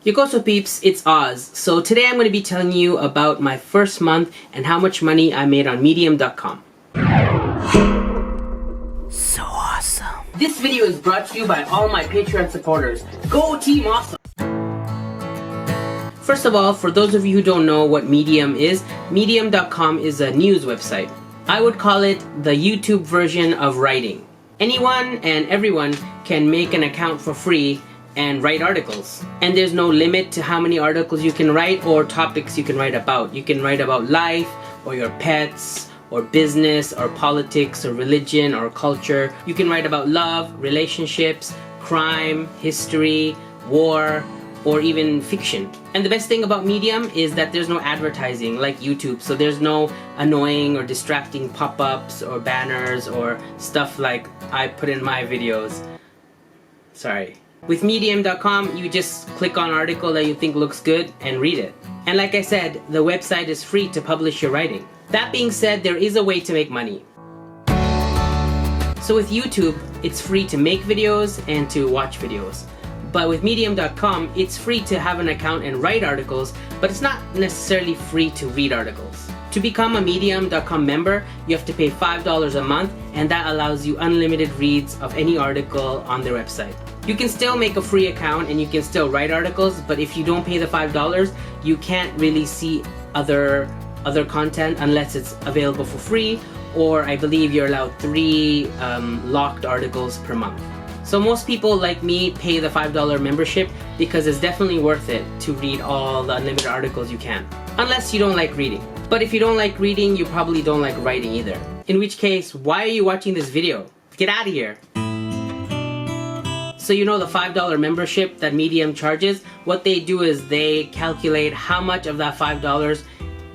Yokoso peeps, it's Oz. So today I'm going to be telling you about my first month and how much money I made on Medium.com. So awesome. This video is brought to you by all my Patreon supporters. Go Team Awesome! First of all, for those of you who don't know what Medium is, Medium.com is a news website. I would call it the YouTube version of writing. Anyone and everyone can make an account for free and write articles. And there's no limit to how many articles you can write or topics you can write about. You can write about life, or your pets, or business, or politics, or religion, or culture. You can write about love, relationships, crime, history, war, or even fiction. And the best thing about Medium is that there's no advertising like YouTube, so there's no annoying or distracting pop-ups or banners or stuff like I put in my videos. Sorry. With Medium.com, you just click on an article that you think looks good and read it. And like I said, the website is free to publish your writing. That being said, there is a way to make money. So with YouTube, it's free to make videos and to watch videos. But with Medium.com, it's free to have an account and write articles, but it's not necessarily free to read articles. To become a Medium.com member, you have to pay $5 a month, and that allows you unlimited reads of any article on their website. You can still make a free account and you can still write articles, but if you don't pay the $5, you can't really see other content unless it's available for free, or I believe you're allowed 3 locked articles per month. So most people like me pay the $5 membership because it's definitely worth it to read all the unlimited articles you can. Unless you don't like reading. But if you don't like reading, you probably don't like writing either. In which case, why are you watching this video? Get out of here! So you know the $5 membership that Medium charges? What they do is they calculate how much of that $5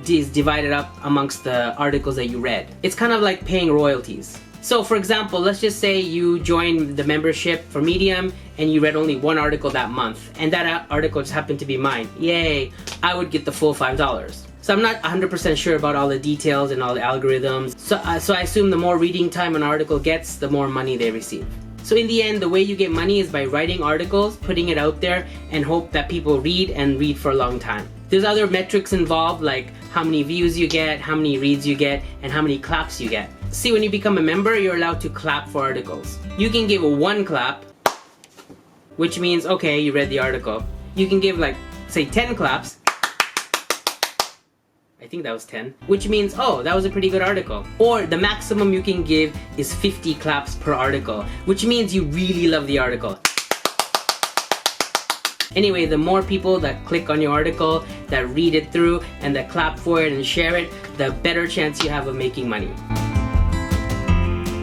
is divided up amongst the articles that you read. It's kind of like paying royalties. So for example, let's just say you join the membership for Medium and you read only one article that month, and that article just happened to be mine. Yay! I would get the full $5. So I'm not 100% sure about all the details and all the algorithms. So I assume the more reading time an article gets, the more money they receive. So in the end, the way you get money is by writing articles, putting it out there, and hope that people read and read for a long time. There's other metrics involved, like how many views you get, how many reads you get, and how many claps you get. See, when you become a member, you're allowed to clap for articles. You can give 1 clap, which means, okay, you read the article. You can give, like, say 10 claps. I think that was 10, which means, oh, that was a pretty good article. Or the maximum you can give is 50 claps per article, which means you really love the article. Anyway, the more people that click on your article, that read it through, and that clap for it and share it, the better chance you have of making money.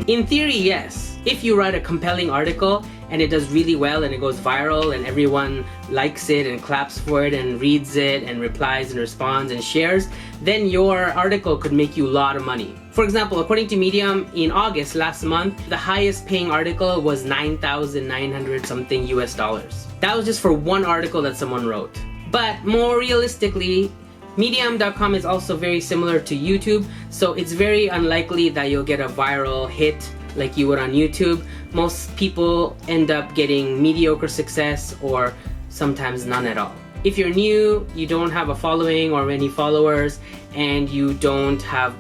In theory, yes. If you write a compelling article and it does really well and it goes viral and everyone likes it and claps for it and reads it and replies and responds and shares, then your article could make you a lot of money. For example, according to Medium, in August last month, the highest paying article was $9,900 something US dollars. That was just for one article that someone wrote. But more realistically, Medium.com is also very similar to YouTube, so it's very unlikely that you'll get a viral hit like you would on YouTube. Most people end up getting mediocre success or sometimes none at all. If you're new, you don't have a following or many followers, and you don't have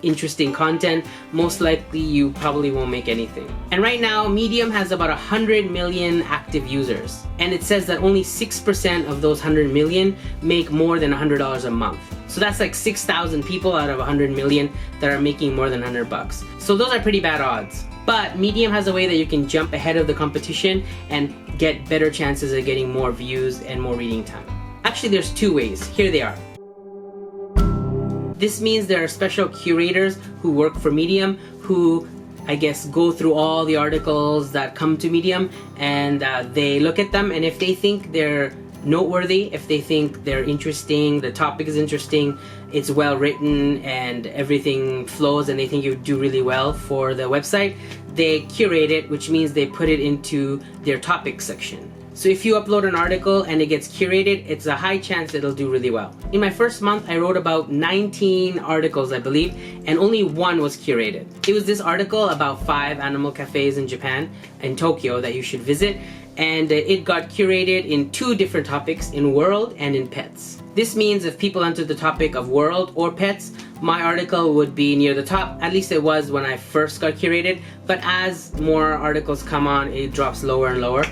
interesting content, most likely you probably won't make anything. And right now, Medium has about 100 million active users. And it says that only 6% of those 100 million make more than $100 a month. So that's like 6,000 people out of 100 million that are making more than $100. So those are pretty bad odds. But Medium has a way that you can jump ahead of the competition and get better chances of getting more views and more reading time. Actually, there's 2 ways. Here they are. This means there are special curators who work for Medium who, I guess, go through all the articles that come to Medium, and they look at them, and if they think they're noteworthy, if they think they're interesting, the topic is interesting, it's well written, and everything flows, and they think you do really well for the website, they curate it, which means they put it into their topic section. So if you upload an article and it gets curated, it's a high chance it'll do really well. In my first month, I wrote about 19 articles, I believe, and only 1 was curated. It was this article about 5 animal cafes in Japan, in Tokyo, that you should visit. and it got curated in 2 different topics, in world and in pets. This means if people enter the topic of world or pets, my article would be near the top. At least it was when I first got curated, but as more articles come on, it drops lower and lower.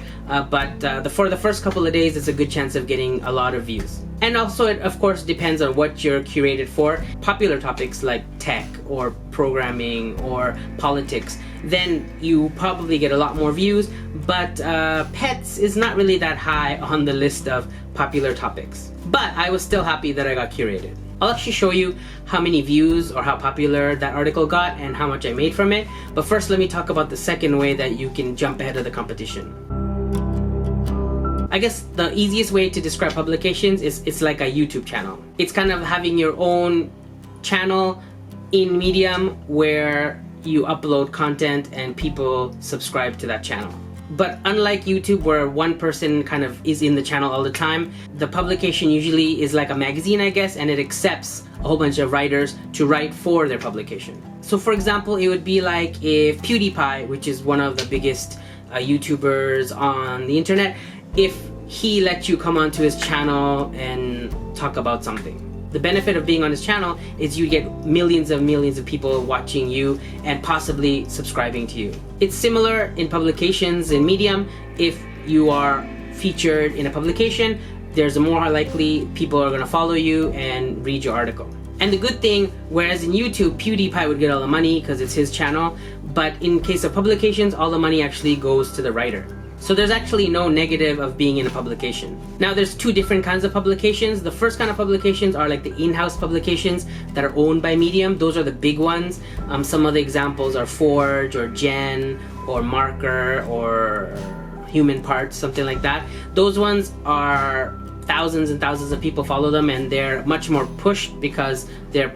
For the first couple of days, it's a good chance of getting a lot of views. And also, it of course depends on what you're curated for. Popular topics like tech or programming or politics, then you probably get a lot more views, but pets is not really that high on the list of popular topics. But I was still happy that I got curated. I'll actually show you how many views or how popular that article got and how much I made from it. But first, let me talk about the second way that you can jump ahead of the competition. I guess the easiest way to describe publications is it's like a YouTube channel. It's kind of having your own channel in Medium where you upload content and people subscribe to that channel. But unlike YouTube, where one person kind of is in the channel all the time, the publication usually is like a magazine, I guess, and it accepts a whole bunch of writers to write for their publication. So for example, it would be like if PewDiePie, which is one of the biggest YouTubers on the internet, if he let you come onto his channel and talk about something. The benefit of being on his channel is you get millions of people watching you and possibly subscribing to you. It's similar in publications in Medium. If you are featured in a publication, there's a more likely people are going to follow you and read your article. And the good thing, whereas in YouTube, PewDiePie would get all the money because it's his channel, but in case of publications, all the money actually goes to the writer. So there's actually no negative of being in a publication. Now there's 2 different kinds of publications. The first kind of publications are like the in-house publications that are owned by Medium. Those are the big ones. Some of the examples are Forge or Gen or Marker or Human Parts, something like that. Those ones are thousands and thousands of people follow them, and they're much more pushed because they're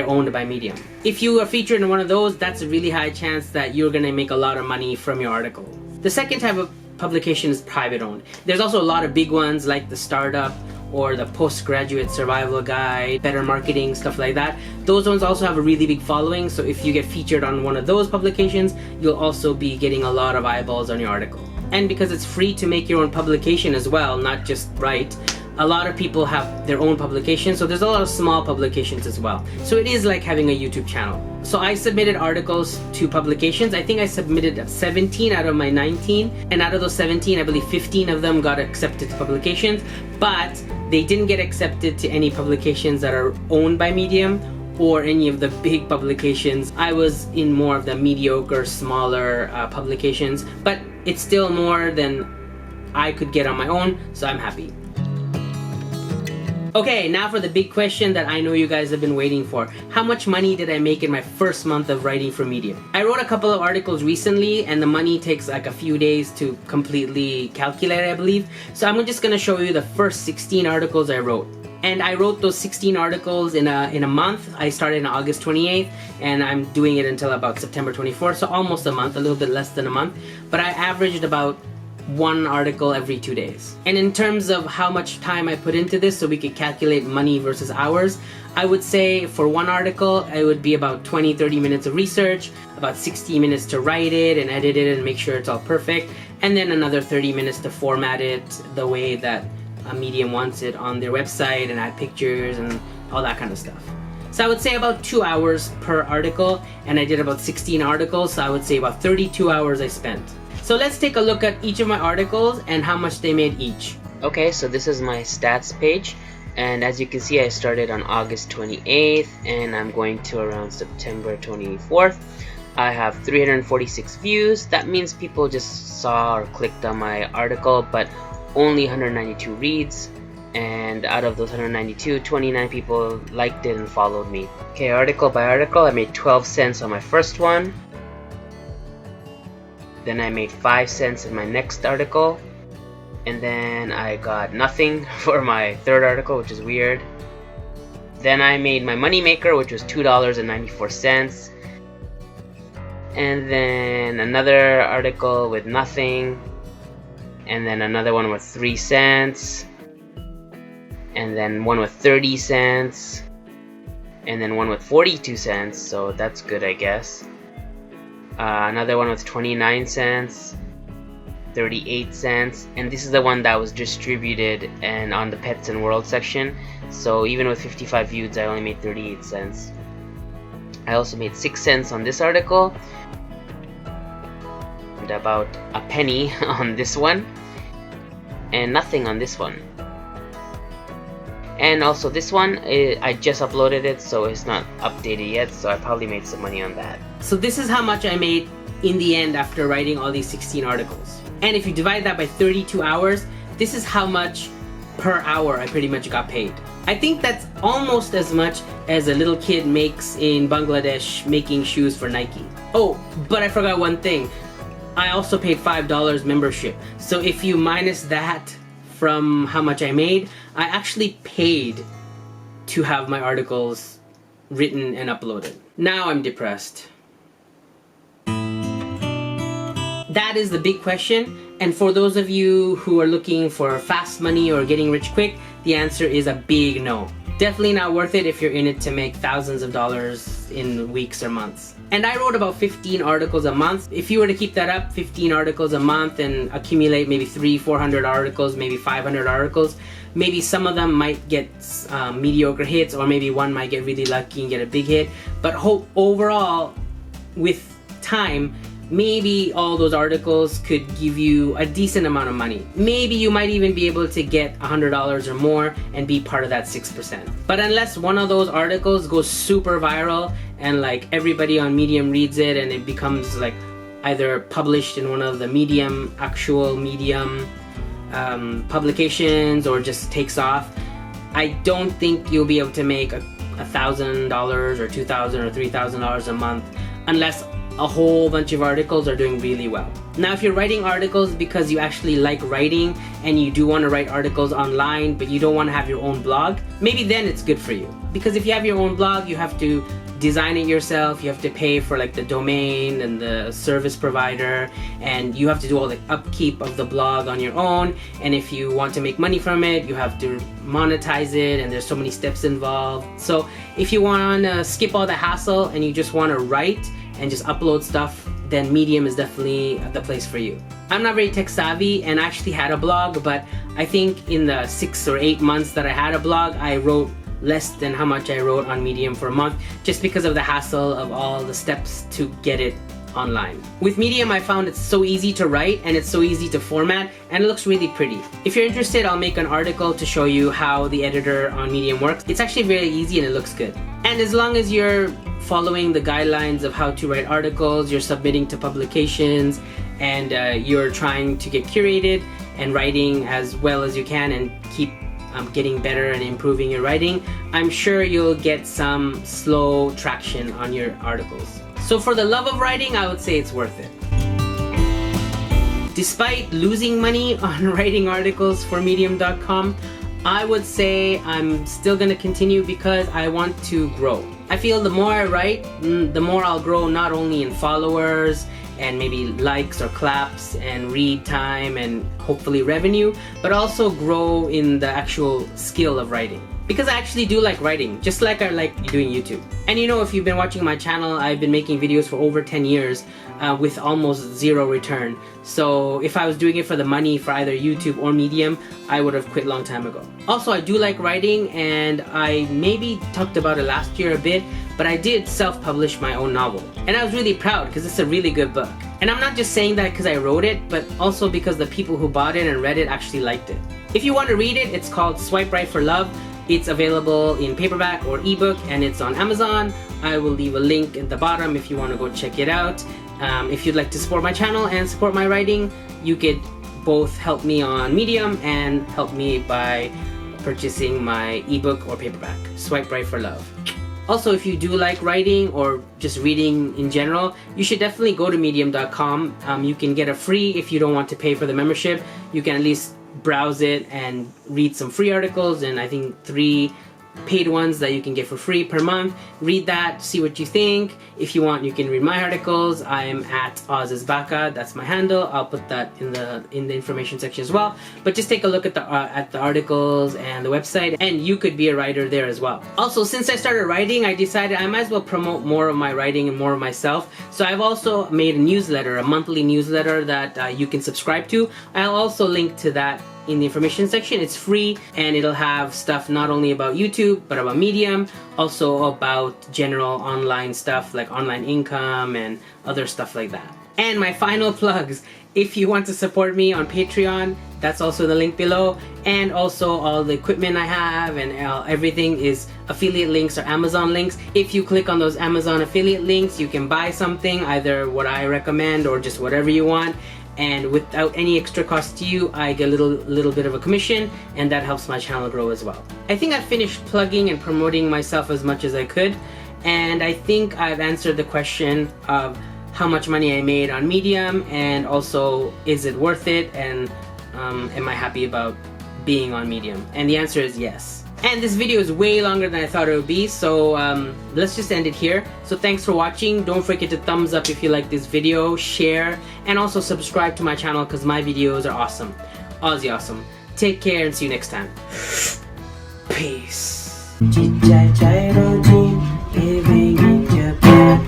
owned by Medium. If you are featured in one of those, that's a really high chance that you're gonna make a lot of money from your article. The second type of publication is private owned. There's also a lot of big ones like the Startup or the Postgraduate Survival Guide, Better Marketing, stuff like that. Those ones also have a really big following, so if you get featured on one of those publications, you'll also be getting a lot of eyeballs on your article. And because it's free to make your own publication as well, not just write, a lot of people have their own publications, so there's a lot of small publications as well. So it is like having a YouTube channel. So I submitted articles to publications. I think I submitted 17 out of my 19, and out of those 17, I believe 15 of them got accepted to publications, but they didn't get accepted to any publications that are owned by Medium or any of the big publications. I was in more of the mediocre, smaller publications, but it's still more than I could get on my own, so I'm happy. Okay, now for the big question that I know you guys have been waiting for. How much money did I make in my first month of writing for Medium? I wrote a couple of articles recently, and the money takes like a few days to completely calculate, I believe. So I'm just gonna show you the first 16 articles I wrote. And I wrote those 16 articles in a month. I started on August 28th, and I'm doing it until about September 24th, so almost a month, a little bit less than a month. But I averaged about 1 article every 2 days. And in terms of how much time I put into this so we could calculate money versus hours, I would say for 1 article, it would be about 20-30 minutes of research, about 60 minutes to write it and edit it and make sure it's all perfect, and then another 30 minutes to format it the way that Medium wants it on their website and add pictures and all that kind of stuff. So I would say about 2 hours per article, and I did about 16 articles, so I would say about 32 hours I spent. So let's take a look at each of my articles and how much they made each. Okay, so this is my stats page, and as you can see, I started on August 28th and I'm going to around September 24th. I have 346 views. That means people just saw or clicked on my article, but only 192 reads. And out of those 192, 29 people liked it and followed me. Okay, article by article, I made 12 cents on my first one. Then I made 5 cents in my next article, and then I got nothing for my third article, which is weird. Then I made my money maker, which was $2.94, and then another article with nothing, and then another one with 3 cents, and then one with 30 cents, and then one with 42 cents, so that's good, I guess. Another one with 29 cents, 38 cents, and this is the one that was distributed and on the Pets and World section. So even with 55 views, I only made 38 cents. I also made 6 cents on this article, and about a penny on this one, and nothing on this one. And also this one, I just uploaded it, so it's not updated yet, so I probably made some money on that. So this is how much I made in the end after writing all these 16 articles. And if you divide that by 32 hours, this is how much per hour I pretty much got paid. I think that's almost as much as a little kid makes in Bangladesh making shoes for Nike. Oh, but I forgot one thing. I also paid $5 membership. So if you minus that from how much I made, I actually paid to have my articles written and uploaded. Now I'm depressed. That is the big question, and for those of you who are looking for fast money or getting rich quick, the answer is a big no. Definitely not worth it if you're in it to make thousands of dollars in weeks or months. And I wrote about 15 articles a month. If you were to keep that up, 15 articles a month, and accumulate maybe 300-400 articles, maybe 500 articles, maybe some of them might get mediocre hits, or maybe one might get really lucky and get a big hit. But overall, with time, maybe all those articles could give you a decent amount of money. Maybe you might even be able to get $100 or more and be part of that 6%. But unless one of those articles goes super viral and like everybody on Medium reads it and it becomes like either published in one of the actual Medium publications, or just takes off, I don't think you'll be able to make $1,000 or $2,000 or $3,000 a month unless a whole bunch of articles are doing really well. Now, if you're writing articles because you actually like writing and you do want to write articles online but you don't want to have your own blog, maybe then it's good for you. Because if you have your own blog, you have to design it yourself, you have to pay for like the domain and the service provider, and you have to do all the upkeep of the blog on your own. And if you want to make money from it, you have to monetize it, and there's so many steps involved. So if you want to skip all the hassle and you just want to write and just upload stuff, then Medium is definitely the place for you. I'm not very tech savvy, and I actually had a blog, but I think in the 6 or 8 months that I had a blog, I wrote less than how much I wrote on Medium for a month, just because of the hassle of all the steps to get it online. With Medium, I found it's so easy to write and it's so easy to format, and it looks really pretty. If you're interested, I'll make an article to show you how the editor on Medium works. It's actually very easy and it looks good. And as long as you're following the guidelines of how to write articles, you're submitting to publications, and you're trying to get curated and writing as well as you can and keep getting better and improving your writing, I'm sure you'll get some slow traction on your articles. So for the love of writing, I would say it's worth it. Despite losing money on writing articles for Medium.com, I would say I'm still gonna continue because I want to grow. I feel the more I write, the more I'll grow, not only in followers and maybe likes or claps and read time and hopefully revenue, but also grow in the actual skill of writing. Because I actually do like writing, just like I like doing YouTube. And you know, if you've been watching my channel, I've been making videos for over 10 years with almost zero return. So if I was doing it for the money for either YouTube or Medium, I would have quit a long time ago. Also, I do like writing, and I maybe talked about it last year a bit, but I did self-publish my own novel. And I was really proud because it's a really good book. And I'm not just saying that because I wrote it, but also because the people who bought it and read it actually liked it. If you want to read it, it's called Swipe Right for Love. It's available in paperback or ebook, and it's on Amazon. I will leave a link at the bottom if you want to go check it out. If you'd like to support my channel and support my writing, you could both help me on Medium and help me by purchasing my ebook or paperback, Swipe Right for Love. Also, if you do like writing or just reading in general, you should definitely go to medium.com. You can get a free, if you don't want to pay for the membership, you can at least browse it and read some free articles, and I think 3 paid ones that you can get for free per month. Read that, see what you think. If you want, you can read my articles. I'm at OzzyAwesome. That's my handle. I'll put that in the information section as well. But just take a look at the articles and the website, and you could be a writer there as well. Also, since I started writing, I decided I might as well promote more of my writing and more of myself. So I've also made a newsletter, a monthly newsletter that you can subscribe to. I'll also link to that in the information section. It's free, and it'll have stuff not only about YouTube but about Medium, also about general online stuff like online income and other stuff like that. And my final plugs, if you want to support me on Patreon, that's also the link below, and also all the equipment I have and everything is affiliate links or Amazon links. If you click on those Amazon affiliate links, you can buy something, either what I recommend or just whatever you want, and without any extra cost to you, I get a little bit of a commission, and that helps my channel grow as well. I think I've finished plugging and promoting myself as much as I could, and I think I've answered the question of how much money I made on Medium, and also is it worth it, and am I happy about being on Medium? And the answer is yes. And this video is way longer than I thought it would be, so let's just end it here. So thanks for watching. Don't forget to thumbs up if you like this video, share, and also subscribe to my channel because my videos are awesome. OzzyAwesome. Take care and see you next time. Peace.